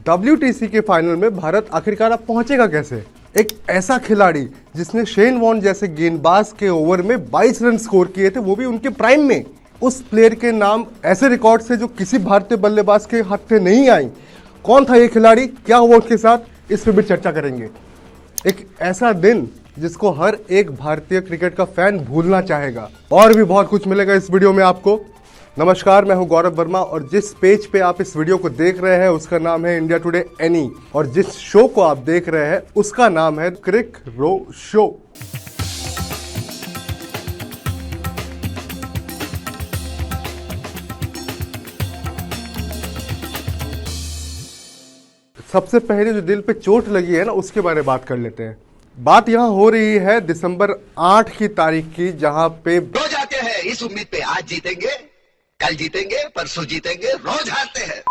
WTC के final में भारत आखिरकार अब पहुंचेगा कैसे? एक ऐसा खिलाड़ी जिसने शेन वॉर्न जैसे गेंदबाज के ओवर में 22 रन स्कोर किए थे, वो भी उनके प्राइम में, उस प्लेयर के नाम ऐसे रिकॉर्ड से जो किसी भारतीय बल्लेबाज के हाथ से नहीं आई। कौन था ये खिलाड़ी, क्या हुआ उसके साथ, इस पर भी चर्चा करेंगे। एक ऐसा दिन जिसको हर एक भारतीय क्रिकेट का फैन भूलना चाहेगा, और भी बहुत कुछ मिलेगा इस वीडियो में आपको। नमस्कार, मैं हूं गौरव वर्मा और जिस पेज पे आप इस वीडियो को देख रहे हैं उसका नाम है इंडिया टुडे एनी, और जिस शो को आप देख रहे हैं उसका नाम है क्रिक रो शो। सबसे पहले जो दिल पे चोट लगी है ना, उसके बारे में बात कर लेते हैं। बात यहाँ हो रही है दिसंबर 8 की तारीख की, जहां पे रोज आते हैं इस उम्मीद पे आज जीतेंगे, कल जीतेंगे, परसों जीतेंगे, रोज हारते हैं।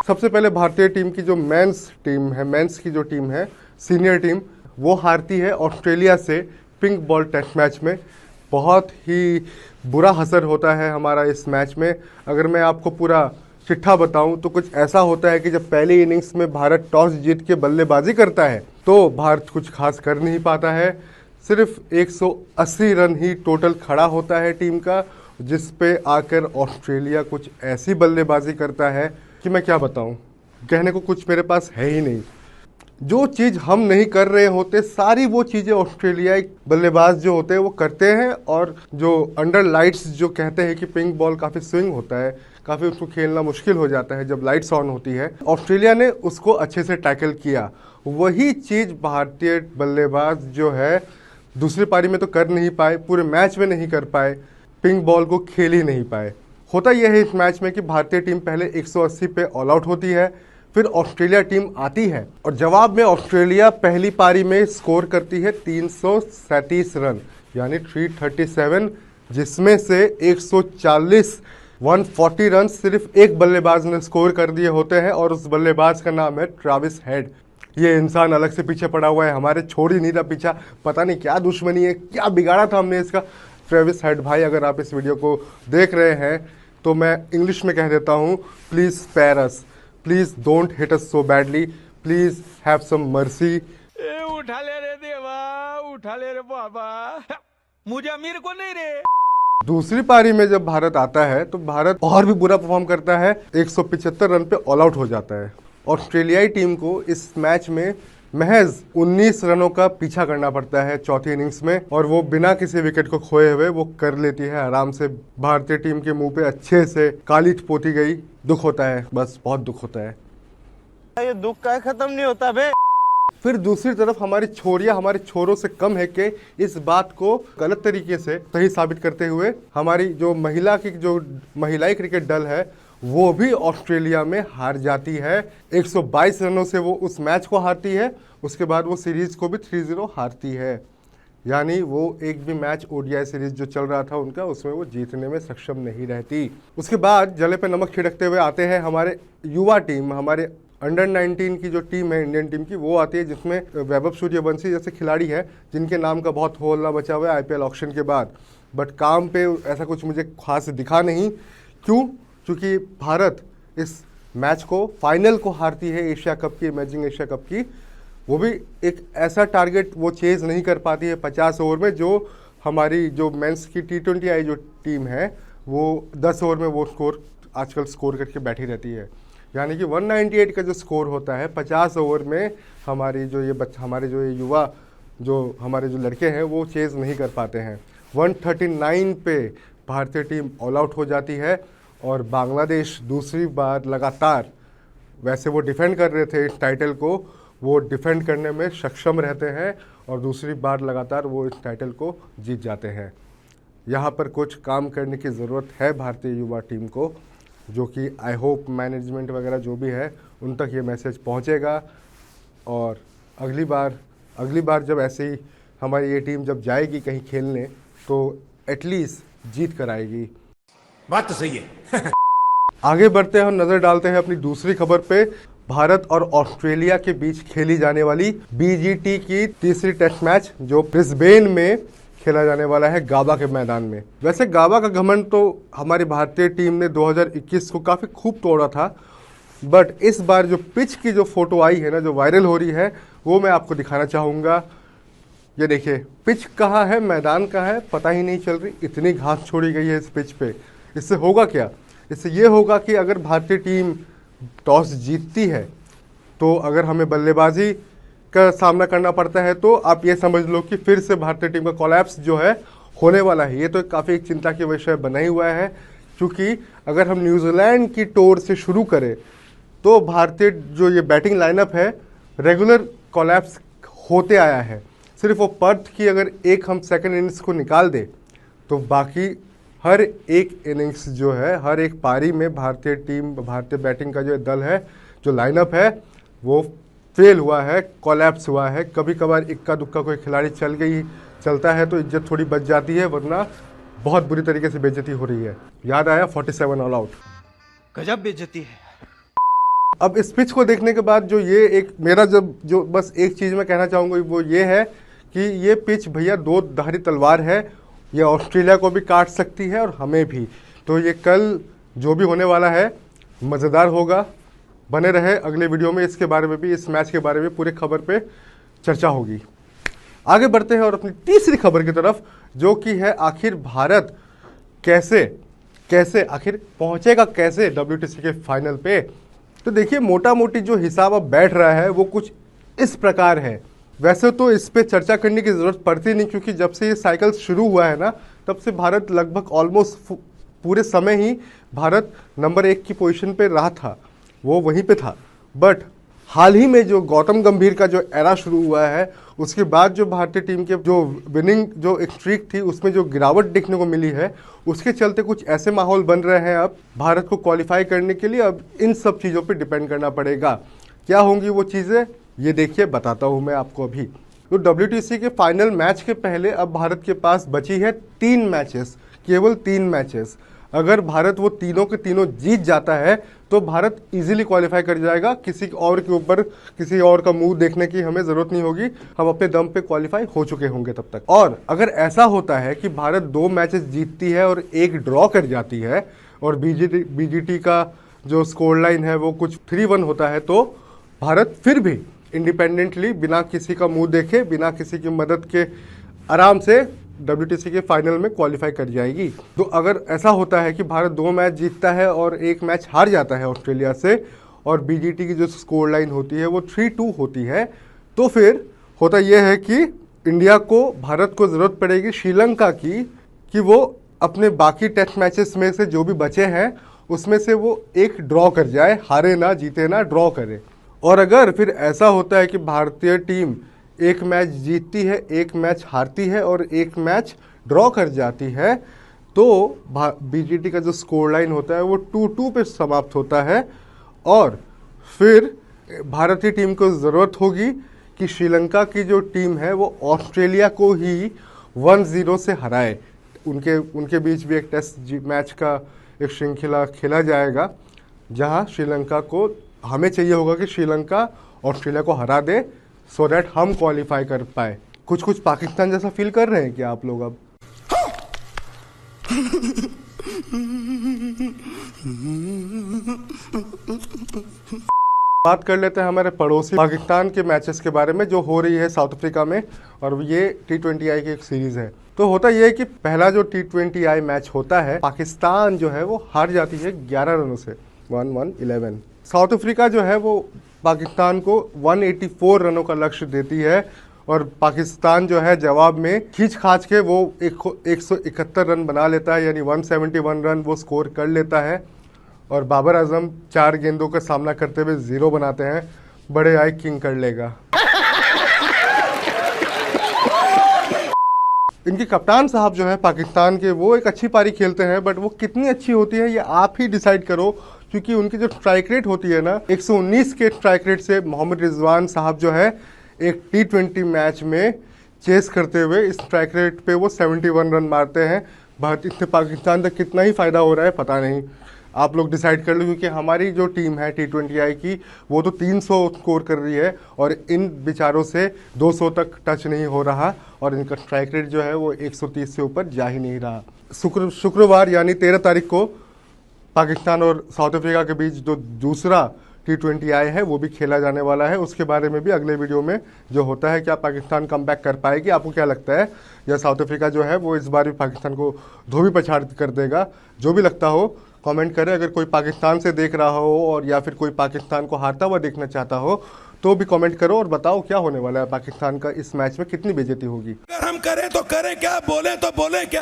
सबसे पहले भारतीय टीम की जो मेंस टीम है, मेंस की जो टीम है, सीनियर टीम, वो हारती है ऑस्ट्रेलिया से पिंक बॉल टेस्ट मैच में। बहुत ही बुरा असर होता है हमारा इस मैच में। अगर मैं आपको पूरा चिट्ठा बताऊं तो कुछ ऐसा होता है कि जब पहली इनिंग्स में भारत टॉस जीत के बल्लेबाजी करता है तो भारत कुछ खास कर नहीं पाता है। सिर्फ 180 रन ही टोटल खड़ा होता है टीम का, जिस पे आकर ऑस्ट्रेलिया कुछ ऐसी बल्लेबाजी करता है कि मैं क्या बताऊं, कहने को कुछ मेरे पास है ही नहीं। जो चीज़ हम नहीं कर रहे होते, सारी वो चीज़ें ऑस्ट्रेलियाई बल्लेबाज जो होते हैं वो करते हैं। और जो अंडर लाइट्स जो कहते हैं कि पिंक बॉल काफ़ी स्विंग होता है, काफ़ी उसको खेलना मुश्किल हो जाता है जब लाइट्स ऑन होती है, ऑस्ट्रेलिया ने उसको अच्छे से टैकल किया। वही चीज़ भारतीय बल्लेबाज जो है दूसरी पारी में तो कर नहीं पाए, पूरे मैच में नहीं कर पाए, पिंक बॉल को खेल ही नहीं पाए। होता यह है इस मैच में कि भारतीय टीम पहले 180 पे ऑल आउट होती है, फिर ऑस्ट्रेलिया टीम आती है और जवाब में ऑस्ट्रेलिया पहली पारी में स्कोर करती है 337 रन यानी 337, जिसमें से 140 रन सिर्फ एक बल्लेबाज ने स्कोर कर दिए होते हैं, और उस बल्लेबाज का नाम है ट्रेविस हेड। ये इंसान अलग से पीछे पड़ा हुआ है, हमारे छोड़ ही नहीं था पीछा, पता नहीं क्या दुश्मनी है, क्या बिगाड़ा था हमने इसका। ट्रेविस हेड भाई, अगर आप इस वीडियो को देख रहे हैं तो मैं इंग्लिश में कह देता हूँ, please spare us, please don't hit us so badly, please have some mercy. उठा ले रे देवा, उठा ले रे बाबा, मुझे अमीर को नहीं रे। दूसरी पारी में जब भारत आता है तो भारत और भी बुरा परफॉर्म करता है, 175 रन पे ऑल आउट हो जाता है। ऑस्ट्रेलियाई टीम को इस मैच में महज 19 रनों का पीछा करना पड़ता है चौथी इनिंग्स में, और वो बिना किसी विकेट को खोए हुए वो कर लेती है आराम से। भारतीय टीम के मुंह पे अच्छे से काली पोती गई। दुख होता है, बस बहुत दुख होता है। ये दुख का खत्म नहीं होता बे। फिर दूसरी तरफ हमारी छोरियां हमारे छोरों से कम है कि इस बात को गलत तरीके से सही साबित करते हुए हमारी जो महिलाई क्रिकेट दल है वो भी ऑस्ट्रेलिया में हार जाती है। 122 रनों से वो उस मैच को हारती है, उसके बाद वो सीरीज को भी 3-0 हारती है। यानी वो एक भी मैच ओडीआई सीरीज जो चल रहा था उनका, उसमें वो जीतने में सक्षम नहीं रहती। उसके बाद जले पे नमक छिड़कते हुए आते हैं हमारे युवा टीम, हमारे अंडर 19 की जो टीम है इंडियन टीम की, वो आती है जिसमें वैभव सूर्यवंशी जैसे खिलाड़ी है जिनके नाम का बहुत हो हल्ला बचा हुआ है IPL ऑक्शन के बाद। बट काम पे ऐसा कुछ मुझे खास दिखा नहीं। क्यों? क्योंकि भारत इस मैच को फाइनल को हारती है एशिया कप की, इमेजिंग एशिया कप की। वो भी एक ऐसा टारगेट वो चेज नहीं कर पाती है 50 ओवर में, जो हमारी जो मेंस की T20I जो टीम है वो 10 ओवर में वो स्कोर आजकल स्कोर करके बैठी रहती है। यानी कि 198 का जो स्कोर होता है 50 ओवर में, हमारे जो ये युवा जो हमारे जो लड़के हैं वो चेज नहीं कर पाते हैं। 139 पे भारतीय टीम ऑल आउट हो जाती है और बांग्लादेश दूसरी बार लगातार, वैसे वो डिफेंड कर रहे थे इस टाइटल को, वो डिफेंड करने में सक्षम रहते हैं और दूसरी बार लगातार वो इस टाइटल को जीत जाते हैं। यहाँ पर कुछ काम करने की ज़रूरत है भारतीय युवा टीम को, जो कि आई होप मैनेजमेंट वगैरह जो भी है उन तक ये मैसेज पहुँचेगा, और अगली बार जब ऐसे ही हमारी ये टीम जब जाएगी कहीं खेलने तो एटलीस्ट जीत कर आएगी। बात तो सही है। आगे बढ़ते हैं और नजर डालते हैं अपनी दूसरी खबर पे। भारत और ऑस्ट्रेलिया के बीच खेली जाने वाली BGT की तीसरी टेस्ट मैच जो ब्रिस्बेन में खेला जाने वाला है गाबा के मैदान में। वैसे गाबा का घमंड तो हमारी भारतीय टीम ने 2021 को काफ़ी खूब तोड़ा था, बट इस बार जो पिच की जो फोटो आई है ना, जो वायरल हो रही है, वो मैं आपको दिखाना चाहूँगा। ये देखिए पिच कहाँ है, मैदान कहाँ है, पता ही नहीं चल रही, इतनी घास छोड़ी गई है इस पिच पे। इससे होगा क्या? इससे ये होगा कि अगर भारतीय टीम टॉस जीतती है तो अगर हमें बल्लेबाजी का सामना करना पड़ता है तो आप ये समझ लो कि फिर से भारतीय टीम का कोलैप्स जो है होने वाला है। ये तो काफ़ी एक चिंता की विषय बना ही हुआ है, क्योंकि अगर हम न्यूजीलैंड की टोर से शुरू करें तो भारतीय जो ये बैटिंग लाइनअप है रेगुलर कोलैप्स होते आया है। सिर्फ वो पर्थ की अगर एक हम सेकंड इनिंग्स को निकाल दें तो बाकी हर एक इनिंग्स जो है, हर एक पारी में भारतीय टीम, भारतीय बैटिंग का जो दल है, जो लाइनअप है, वो फेल हुआ है, कोलैप्स हुआ है। कभी कभार इक्का दुक्का कोई खिलाड़ी चलता है तो इज्जत थोड़ी बच जाती है, वरना बहुत बुरी तरीके से बेइज्जती हो रही है। याद आया 47 ऑल आउट, गजब बेइज्जती है। अब इस पिच को देखने के बाद जो ये एक मेरा जो बस एक चीज़ मैं कहना चाहूँगा वो ये है कि ये पिच भैया दो धारी तलवार है, ये ऑस्ट्रेलिया को भी काट सकती है और हमें भी। तो ये कल जो भी होने वाला है मज़ेदार होगा। बने रहे अगले वीडियो में, इसके बारे में भी, इस मैच के बारे में पूरे खबर पे चर्चा होगी। आगे बढ़ते हैं और अपनी तीसरी खबर की तरफ, जो कि है आखिर भारत कैसे आखिर पहुंचेगा कैसे WTC के फाइनल पे। तो देखिए मोटा मोटी जो हिसाब अब बैठ रहा है वो कुछ इस प्रकार है। वैसे तो इस पे चर्चा करने की ज़रूरत पड़ती नहीं, क्योंकि जब से ये साइकिल शुरू हुआ है ना, तब से भारत लगभग ऑलमोस्ट पूरे समय ही भारत नंबर 1 की पोजीशन पे रहा था, वो वहीं पे था। बट हाल ही में जो गौतम गंभीर का जो एरा शुरू हुआ है, उसके बाद जो भारतीय टीम के जो विनिंग जो एक स्ट्रीक थी उसमें जो गिरावट देखने को मिली है, उसके चलते कुछ ऐसे माहौल बन रहे हैं अब भारत को क्वालिफाई करने के लिए। अब इन सब चीज़ों पे डिपेंड करना पड़ेगा। क्या होंगी वो चीज़ें, ये देखिए बताता हूँ मैं आपको अभी। तो WTC के फाइनल मैच के पहले अब भारत के पास बची है 3 मैचेस, केवल 3 मैचेस। अगर भारत वो तीनों के तीनों जीत जाता है तो भारत इजीली क्वालिफाई कर जाएगा। किसी और के ऊपर किसी और का मुंह देखने की हमें ज़रूरत नहीं होगी, हम अपने दम पे क्वालिफाई हो चुके होंगे तब तक। और अगर ऐसा होता है कि भारत 2 मैचेस जीतती है और 1 ड्रॉ कर जाती है और BGT का जो स्कोर लाइन है वो कुछ 3-1 होता है, तो भारत फिर भी इंडिपेंडेंटली, बिना किसी का मुंह देखे, बिना किसी की मदद के, आराम से WTC के फाइनल में क्वालिफाई कर जाएगी। तो अगर ऐसा होता है कि भारत 2 मैच जीतता है और 1 मैच हार जाता है ऑस्ट्रेलिया से, और BGT की जो स्कोर लाइन होती है वो 3-2 होती है, तो फिर होता यह है कि इंडिया को, भारत को ज़रूरत पड़ेगी श्रीलंका की कि वो अपने बाकी टेस्ट मैचेस में से जो भी बचे हैं उसमें से वो 1 ड्रॉ कर जाए, हारे ना, जीते ना, ड्रॉ करे। और अगर फिर ऐसा होता है कि भारतीय टीम 1 मैच जीतती है, 1 मैच हारती है और 1 मैच ड्रॉ कर जाती है, तो BGT का जो स्कोर लाइन होता है वो 2-2 पे समाप्त होता है। और फिर भारतीय टीम को ज़रूरत होगी कि श्रीलंका की जो टीम है वो ऑस्ट्रेलिया को ही 1-0 से हराए। उनके बीच भी एक टेस्ट मैच का एक श्रृंखला खेला जाएगा, जहां श्रीलंका को, हमें चाहिए होगा कि श्रीलंका ऑस्ट्रेलिया को हरा दे, सो दैट हम क्वालिफाई कर पाए। कुछ पाकिस्तान जैसा फील कर रहे हैं क्या आप लोग अब? बात कर लेते हैं हमारे पड़ोसी पाकिस्तान के मैचेस के बारे में, जो हो रही है साउथ अफ्रीका में, और ये T20I की एक सीरीज है। तो होता यह है कि पहला जो T20I मैच होता है, पाकिस्तान जो है वो हार जाती है 11 रनों से, 11-11। साउथ अफ्रीका जो है वो पाकिस्तान को 184 रनों का लक्ष्य देती है, और पाकिस्तान जो है जवाब में खींच खाच के वो 171 रन बना लेता है, यानी 171 रन वो स्कोर कर लेता है। और बाबर आजम 4 गेंदों का सामना करते हुए 0 बनाते हैं। बड़े आए किंग कर लेगा। इनके कप्तान साहब जो है पाकिस्तान के, वो एक अच्छी पारी खेलते हैं, बट वो कितनी अच्छी होती है ये आप ही डिसाइड करो, क्योंकि उनकी जो स्ट्राइक रेट होती है ना, 119 के स्ट्राइक रेट से मोहम्मद रिजवान साहब जो है एक T20 मैच में चेस करते हुए इस स्ट्राइक रेट पे वो 71 रन मारते हैं। इससे पाकिस्तान तक कितना ही फ़ायदा हो रहा है पता नहीं, आप लोग डिसाइड कर लो, क्योंकि हमारी जो टीम है T20I की वो तो 300 स्कोर कर रही है और इन बेचारों से 200 तक टच नहीं हो रहा, और इनका स्ट्राइक रेट जो है वो 130 से ऊपर जा ही नहीं रहा। शुक्रवार यानी 13 तारीख को पाकिस्तान और साउथ अफ्रीका के बीच जो दूसरा T20 आए हैं वो भी खेला जाने वाला है, उसके बारे में भी अगले वीडियो में जो होता है, क्या पाकिस्तान कमबैक कर पाएगी, आपको क्या लगता है, या साउथ अफ्रीका जो है वो इस बार भी पाकिस्तान को धोबी पछाड़ कर देगा। जो भी लगता हो कमेंट करें। अगर कोई पाकिस्तान से देख रहा हो और या फिर कोई पाकिस्तान को हारता हुआ देखना चाहता हो तो भी कमेंट करो और बताओ क्या होने वाला है पाकिस्तान का इस मैच में, कितनी बेइज्जती होगी। अगर हम करें तो करें क्या, बोले तो बोले क्या।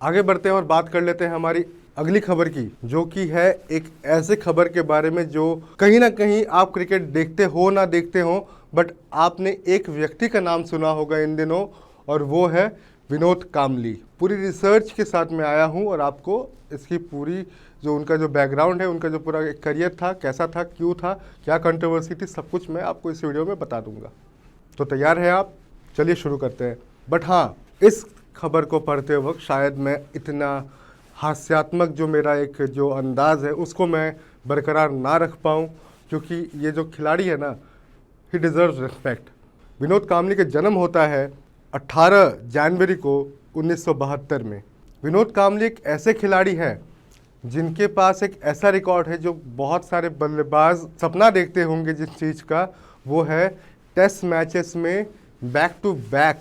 आगे बढ़ते हैं और बात कर लेते हैं हमारी अगली खबर की, जो कि है एक ऐसे खबर के बारे में जो कहीं ना कहीं आप क्रिकेट देखते हो ना देखते हो, बट आपने एक व्यक्ति का नाम सुना होगा इन दिनों, और वो है विनोद कामली। पूरी रिसर्च के साथ में आया हूँ और आपको इसकी पूरी जो उनका जो बैकग्राउंड है, उनका जो पूरा एक करियर था, कैसा था, क्यों था, क्या कंट्रोवर्सी थी, सब कुछ मैं आपको इस वीडियो में बता दूंगा। तो तैयार हैं आप? चलिए शुरू करते हैं। बट हाँ, इस खबर को पढ़ते वक्त शायद मैं इतना हास्यात्मक जो मेरा एक जो अंदाज़ है उसको मैं बरकरार ना रख पाऊँ, क्योंकि ये जो खिलाड़ी है ना, ही डिज़र्व्स रिस्पेक्ट। विनोद कामली का जन्म होता है 18 जनवरी को 1972 में। विनोद कामली एक ऐसे खिलाड़ी हैं जिनके पास एक ऐसा रिकॉर्ड है जो बहुत सारे बल्लेबाज सपना देखते होंगे जिस चीज़ का, वो है टेस्ट मैचेस में back to back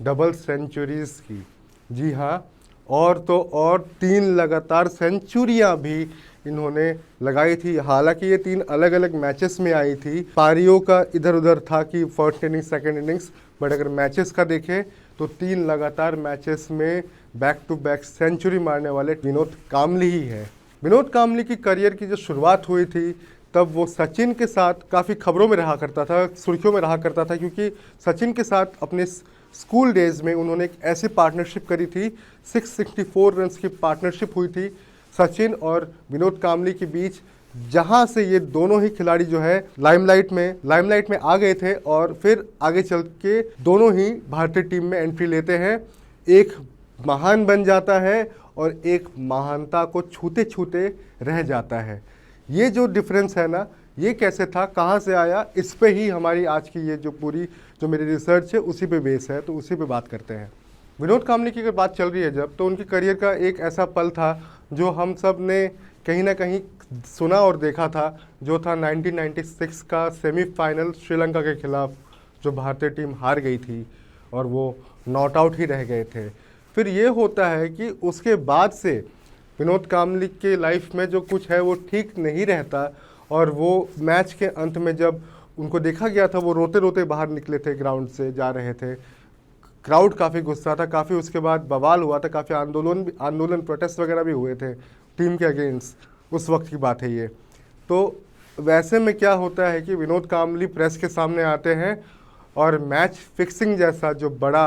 double centuries की। जी हाँ, और तो और 3 लगातार सेंचुरियां भी इन्होंने लगाई थी। हालांकि ये 3 अलग अलग मैचेस में आई थी, पारियों का इधर उधर था कि first innings second innings, but अगर मैचेस का देखें तो 3 लगातार मैचेस में बैक टू बैक सेंचुरी मारने वाले विनोद कामली ही है। विनोद कामली की करियर की जो शुरुआत हुई थी तब वो सचिन के साथ काफ़ी खबरों में रहा करता था, सुर्खियों में रहा करता था, क्योंकि सचिन के साथ अपने स्कूल डेज में उन्होंने एक ऐसी पार्टनरशिप करी थी, 664 रन्स की पार्टनरशिप हुई थी सचिन और विनोद कामली के बीच, जहां से ये दोनों ही खिलाड़ी जो है लाइमलाइट में आ गए थे और फिर आगे चल के दोनों ही भारतीय टीम में एंट्री लेते हैं। एक महान बन जाता है और एक महानता को छूते छूते रह जाता है। ये जो डिफरेंस है ना, ये कैसे था, कहाँ से आया, इस पे ही हमारी आज की ये जो पूरी जो मेरी रिसर्च है उसी पे बेस है, तो उसी पे बात करते हैं। विनोद कामली की अगर बात चल रही है जब, तो उनकी करियर का एक ऐसा पल था जो हम सब ने कहीं ना कहीं सुना और देखा था, जो था 1996 का सेमीफाइनल श्रीलंका के खिलाफ, जो भारतीय टीम हार गई थी और वो नॉट आउट ही रह गए थे। फिर ये होता है कि उसके बाद से विनोद कामली के लाइफ में जो कुछ है वो ठीक नहीं रहता, और वो मैच के अंत में जब उनको देखा गया था, वो रोते रोते बाहर निकले थे, ग्राउंड से जा रहे थे, क्राउड काफ़ी गुस्सा था, काफ़ी उसके बाद बवाल हुआ था, काफ़ी आंदोलन प्रोटेस्ट वगैरह भी हुए थे टीम के अगेंस्ट, उस वक्त की बात है ये। तो वैसे में क्या होता है कि विनोद कामली प्रेस के सामने आते हैं और मैच फिक्सिंग जैसा जो बड़ा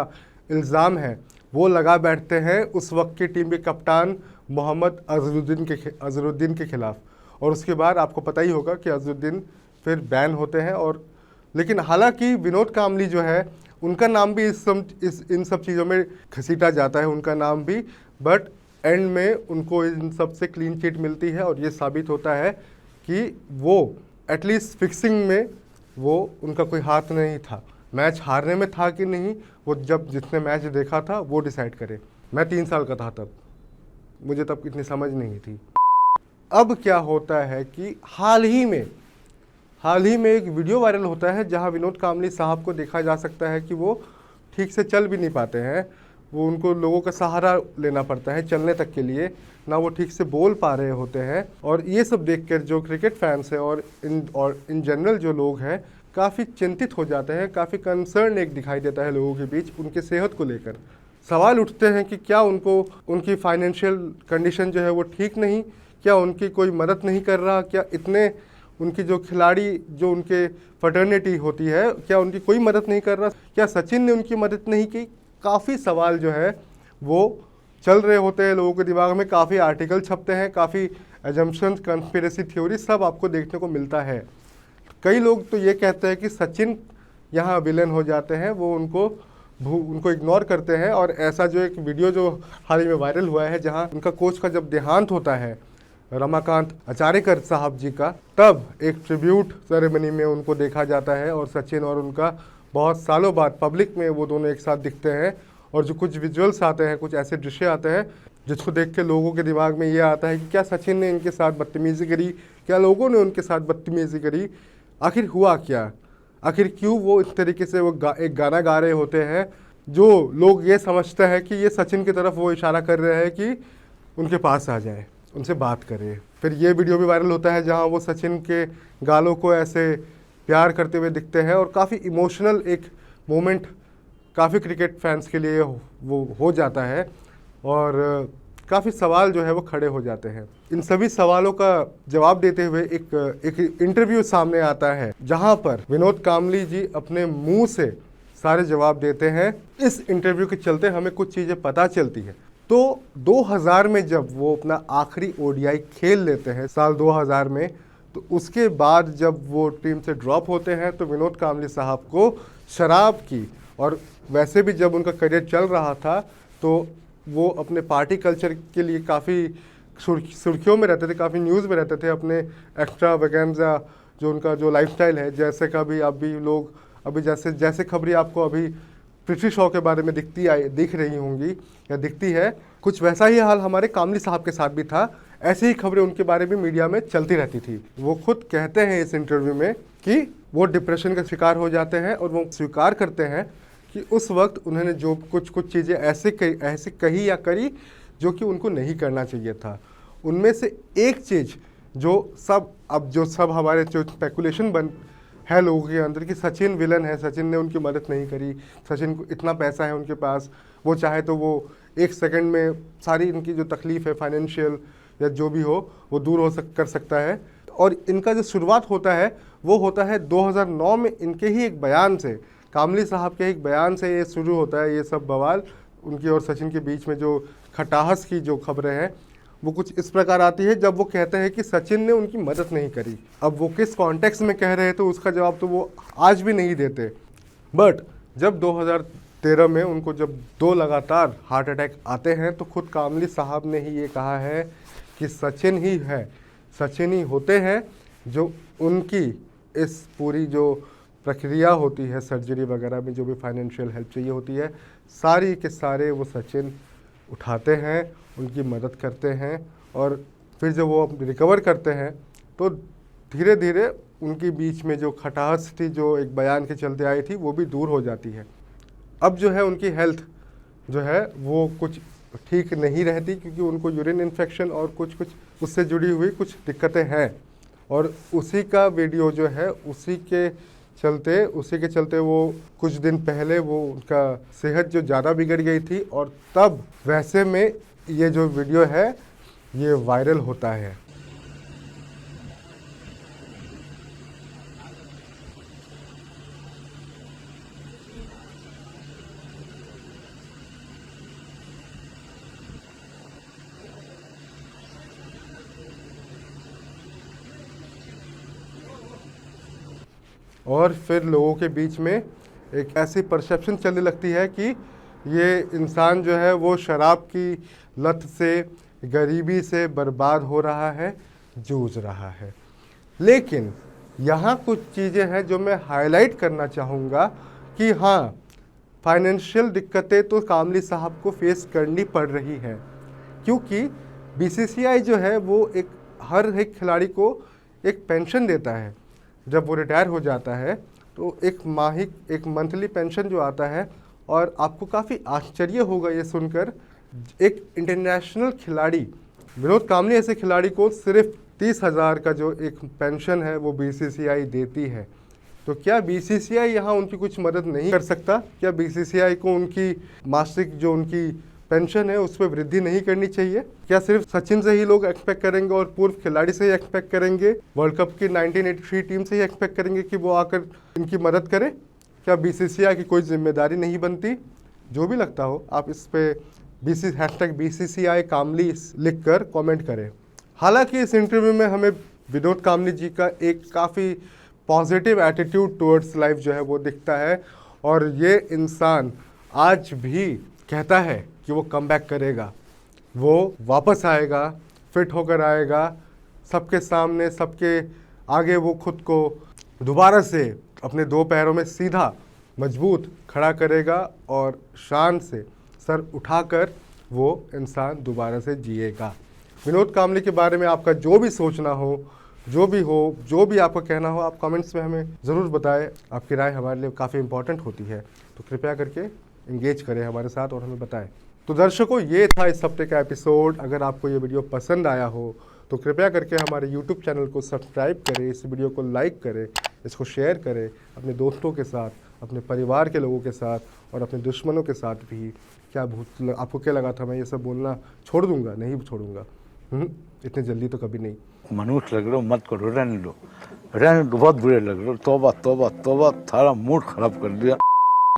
इल्ज़ाम है वो लगा बैठते हैं उस वक्त की टीम के कप्तान मोहम्मद अजहरुद्दीन के खिलाफ। और उसके बाद आपको पता ही होगा कि अजहरुद्दीन फिर बैन होते हैं। और लेकिन हालांकि विनोद कामली जो है उनका नाम भी इन सब चीज़ों में घसीटा जाता है, उनका नाम भी, बट एंड में उनको इन सब से क्लीन चिट मिलती है और ये साबित होता है कि वो एटलीस्ट फिक्सिंग में वो उनका कोई हाथ नहीं था। मैच हारने में था कि नहीं, वो जब जिसने मैच देखा था वो डिसाइड करे। मैं 3 साल का था तब, मुझे तब इतनी समझ नहीं थी। अब क्या होता है कि हाल ही में एक वीडियो वायरल होता है जहां विनोद कामली साहब को देखा जा सकता है कि वो ठीक से चल भी नहीं पाते हैं, वो उनको लोगों का सहारा लेना पड़ता है चलने तक के लिए, ना वो ठीक से बोल पा रहे होते हैं। और ये सब देखकर जो क्रिकेट फैंस है और इन जनरल जो लोग हैं काफ़ी चिंतित हो जाते हैं, काफ़ी कंसर्न एक दिखाई देता है लोगों के बीच उनके सेहत को लेकर। सवाल उठते हैं कि क्या उनको उनकी फाइनेंशियल कंडीशन जो है वो ठीक नहीं, क्या उनकी कोई मदद नहीं कर रहा, क्या इतने उनकी जो खिलाड़ी जो उनके फटर्निटी होती है क्या उनकी कोई मदद नहीं कर रहा, क्या सचिन ने उनकी मदद नहीं की। काफ़ी सवाल जो है वो चल रहे होते हैं लोगों के दिमाग में, काफ़ी आर्टिकल छपते हैं, काफ़ी एजम्पशंस, कंस्पिरेसी थ्योरी सब आपको देखने को मिलता है। कई लोग तो ये कहते हैं कि सचिन यहाँ विलन हो जाते हैं, वो उनको इग्नोर करते हैं। और ऐसा जो एक वीडियो जो हाल ही में वायरल हुआ है जहाँ उनका कोच का जब देहांत होता है रमाकांत आचार्यकर साहब जी का, तब एक ट्रिब्यूट सेरेमनी में उनको देखा जाता है और सचिन और उनका बहुत सालों बाद पब्लिक में वो दोनों एक साथ दिखते हैं। और जो कुछ विजुअल्स आते हैं, कुछ ऐसे दृश्य आते हैं जिसको देख के लोगों के दिमाग में ये आता है कि क्या सचिन ने इनके साथ बदतमीज़ी करी, क्या लोगों ने उनके साथ बदतमीजी करी, आखिर हुआ क्या, आखिर क्यों वो इस तरीके से एक गाना गा रहे होते हैं जो लोग ये समझते हैं कि ये सचिन की तरफ वो इशारा कर रहे हैं कि उनके पास आ जाए, उनसे बात करे। फिर ये वीडियो भी वायरल होता है जहां वो सचिन के गालों को ऐसे प्यार करते हुए दिखते हैं और काफ़ी इमोशनल एक मोमेंट काफ़ी क्रिकेट फैंस के लिए वो हो जाता है और काफ़ी सवाल जो है वो खड़े हो जाते हैं। इन सभी सवालों का जवाब देते हुए एक इंटरव्यू सामने आता है जहां पर विनोद कांबली जी अपने मुंह से सारे जवाब देते हैं। इस इंटरव्यू के चलते हमें कुछ चीज़ें पता चलती है। तो 2000 में जब वो अपना आखिरी ओडीआई खेल लेते हैं साल 2000 में, तो उसके बाद जब वो टीम से ड्रॉप होते हैं तो विनोद कांबली साहब को शराब की, और वैसे भी जब उनका करियर चल रहा था तो वो अपने पार्टी कल्चर के लिए काफ़ी सुर्खियों में रहते थे, काफ़ी न्यूज़ में रहते थे। अपने एक्स्ट्रा वैगेंजा जो उनका जो लाइफस्टाइल है, जैसे का भी अभी लोग अभी जैसे खबरें आपको अभी पृथ्वी शॉ के बारे में दिख रही होंगी या दिखती है, कुछ वैसा ही हाल हमारे कांबली साहब के साथ भी था। ऐसी ही खबरें उनके बारे में मीडिया में चलती रहती थी। वो खुद कहते हैं इस इंटरव्यू में कि वो डिप्रेशन का शिकार हो जाते हैं और वो स्वीकार करते हैं कि उस वक्त उन्होंने जो कुछ चीज़ें ऐसे कही या करी जो कि उनको नहीं करना चाहिए था। उनमें से एक चीज़ जो सब हमारे जो स्पेकुलेशन है लोगों के अंदर कि सचिन विलन है, सचिन ने उनकी मदद नहीं करी, सचिन को इतना पैसा है उनके पास, वो चाहे तो वो एक सेकंड में सारी इनकी जो तकलीफ़ है फाइनेंशियल या जो भी हो वो दूर कर सकता है। और इनका जो शुरुआत होता है वो होता है 2009 में इनके ही एक बयान से, कांबली साहब के एक बयान से ये शुरू होता है। ये सब बवाल उनकी और सचिन के बीच में जो खटाहस की जो खबरें हैं वो कुछ इस प्रकार आती है जब वो कहते हैं कि सचिन ने उनकी मदद नहीं करी। अब वो किस कॉन्टेक्स्ट में कह रहे थे उसका जवाब तो वो आज भी नहीं देते। बट जब 2013 में उनको जब 2 लगातार हार्ट अटैक आते हैं तो खुद कांबली साहब ने ही ये कहा है कि सचिन ही है, सचिन ही होते हैं जो उनकी इस पूरी जो प्रक्रिया होती है सर्जरी वगैरह में जो भी फाइनेंशियल हेल्प चाहिए होती है, सारी के सारे वो सचिन उठाते हैं, उनकी मदद करते हैं। और फिर जब वो रिकवर करते हैं तो धीरे धीरे उनके बीच में जो खटास थी जो एक बयान के चलते आई थी वो भी दूर हो जाती है। अब जो है उनकी हेल्थ जो है वो कुछ ठीक नहीं रहती क्योंकि उनको यूरिन इन्फेक्शन और कुछ उससे जुड़ी हुई कुछ दिक्कतें हैं। और उसी का वीडियो जो है उसी के चलते वो कुछ दिन पहले वो उनका सेहत जो ज़्यादा बिगड़ गई थी और तब वैसे में ये जो वीडियो है ये वायरल होता है। और फिर लोगों के बीच में एक ऐसी परसेप्शन चलने लगती है कि ये इंसान जो है वो शराब की लत से, गरीबी से बर्बाद हो रहा है, जूझ रहा है। लेकिन यहाँ कुछ चीज़ें हैं जो मैं हाईलाइट करना चाहूँगा कि हाँ, फाइनेंशियल दिक्कतें तो कांबली साहब को फेस करनी पड़ रही है क्योंकि बीसीसीआई जो है वो हर एक खिलाड़ी को एक पेंशन देता है। जब वो रिटायर हो जाता है तो एक मंथली पेंशन जो आता है, और आपको काफ़ी आश्चर्य होगा ये सुनकर, एक इंटरनेशनल खिलाड़ी विनोद कांबली ऐसे खिलाड़ी को सिर्फ 30,000 का जो एक पेंशन है वो बीसीसीआई देती है। तो क्या बीसीसीआई यहाँ उनकी कुछ मदद नहीं कर सकता? क्या बीसीसीआई को उनकी मासिक जो उनकी पेंशन है उस पर वृद्धि नहीं करनी चाहिए? क्या सिर्फ सचिन से ही लोग एक्सपेक्ट करेंगे और पूर्व खिलाड़ी से ही एक्सपेक्ट करेंगे, वर्ल्ड कप की 1983 टीम से ही एक्सपेक्ट करेंगे कि वो आकर इनकी मदद करे? क्या बीसीसीआई की कोई जिम्मेदारी नहीं बनती? जो भी लगता हो आप इस पे #BCCI कांबली लिख कर कॉमेंट करें। हालांकि इस इंटरव्यू में हमें विनोद कांबली जी का एक काफ़ी पॉजिटिव एटीट्यूड टुवर्ड्स लाइफ जो है वो दिखता है, और ये इंसान आज भी कहता है कि वो कम बैक करेगा, वो वापस आएगा, फिट होकर आएगा, सबके सामने सबके आगे वो खुद को दोबारा से अपने 2 पैरों में सीधा मजबूत खड़ा करेगा और शान से सर उठाकर वो इंसान दोबारा से जिएगा। विनोद कांबली के बारे में आपका जो भी सोचना हो जो भी हो, जो भी आपको कहना हो, आप कमेंट्स में हमें ज़रूर बताएं। आपकी राय हमारे लिए काफ़ी इंपॉर्टेंट होती है, तो कृपया करके इंगेज करें हमारे साथ और हमें बताएं। तो दर्शकों, ये था इस हफ्ते का एपिसोड। अगर आपको ये वीडियो पसंद आया हो तो कृपया करके हमारे YouTube चैनल को सब्सक्राइब करें, इस वीडियो को लाइक करें, इसको शेयर करें अपने दोस्तों के साथ, अपने परिवार के लोगों के साथ और अपने दुश्मनों के साथ भी। क्या आपको क्या लगा था मैं ये सब बोलना छोड़ दूंगा? नहीं छोड़ूंगा, इतने जल्दी तो कभी नहीं। मनुष्य लग रहे हो, मत करो, रहने दो, बहुत बुरे लग रहे हो। तौबा तौबा तौबा, थारा मूड खराब कर दिया।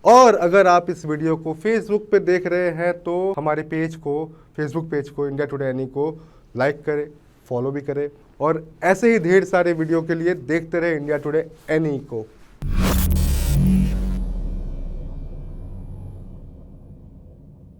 और अगर आप इस वीडियो को फेसबुक पे देख रहे हैं तो हमारे फेसबुक पेज को इंडिया टुडे एनी को लाइक करें, फॉलो भी करें और ऐसे ही ढेर सारे वीडियो के लिए देखते रहे इंडिया टुडे एनी को।